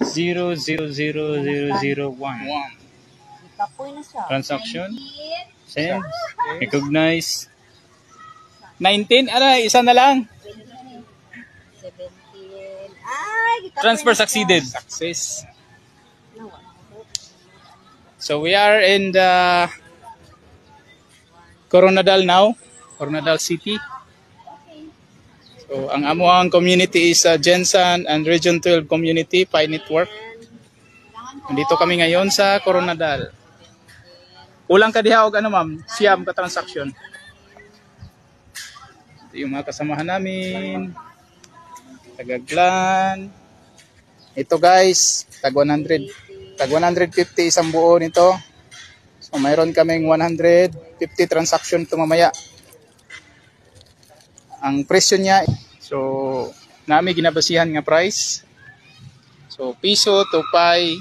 00001. Kapoy na siya. Transaction. Send. Recognize. 19. Aray, isa na lang. 17. Ay, Transfer succeeded. Success. So we are in the Coronadal now. Coronadal City. So ang amuang community is Jensen and Region 12 Community Pi Network. Nandito kami ngayon sa Coronadal. Ulang ka diha og ano ma'am, siyam ka transaction. Ito yung mga kasamahan namin. Tagaglan. Ito guys, tag 100. Tag 150 isang buo nito. So mayroon kaming 150 transaction ito mamaya. Ang presyo niya, so nami ginabasihan nga price. So piso to pi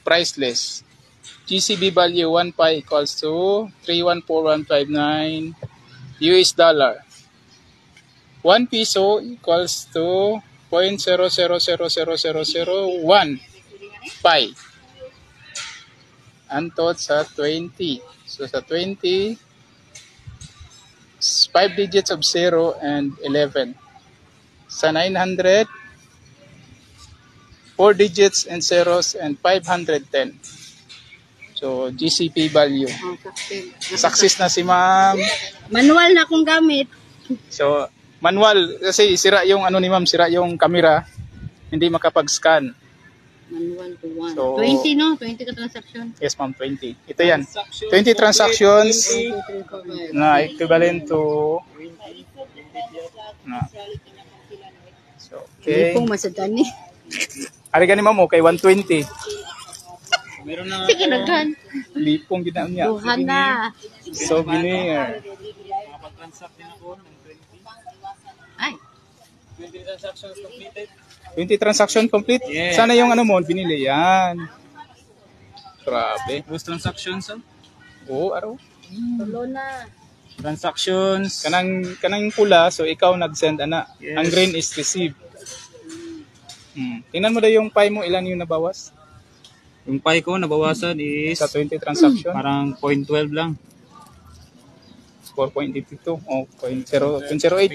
priceless. GCB value 1 pi equals to 314159 US dollar. 1 piso equals to 0.000001 pi. Antot sa 20. So sa 20, 5 digits of 0 and 11. Sa 900, 4 digits and zeros and 510. So GCP value. Success na si ma'am. Manual na akong gamit. So manual kasi sira yung ano ni ma'am, sira yung camera. Hindi makapag-scan. Manual to 1. So, 20 no? 20 ka transaction. Yes ma'am, 20. Ito yan. 20 transactions na equivalent to na. So, okay. Hindi pong masadani. Ari gani ma'am, kay 120. Meron na Sige naghan. Lipong ginaan niya. Duhan na. Souvenir. makapag-transact din ako ng 20. Ay. 20 transactions completed. 20 transaction complete? Yeah. Sana yung ano mo, binili yan. Grabe. Most transactions, oh? Oo, araw. Tulo na. Transactions. Kanang pula, so ikaw nag-send, ana. Yes. Ang green is received. Tingnan mo daw yung pie mo, ilan yung nabawas? Yung pi ko nabawasan is Sa 20 transaction? parang 0.12 lang. 4.82 o 0.08.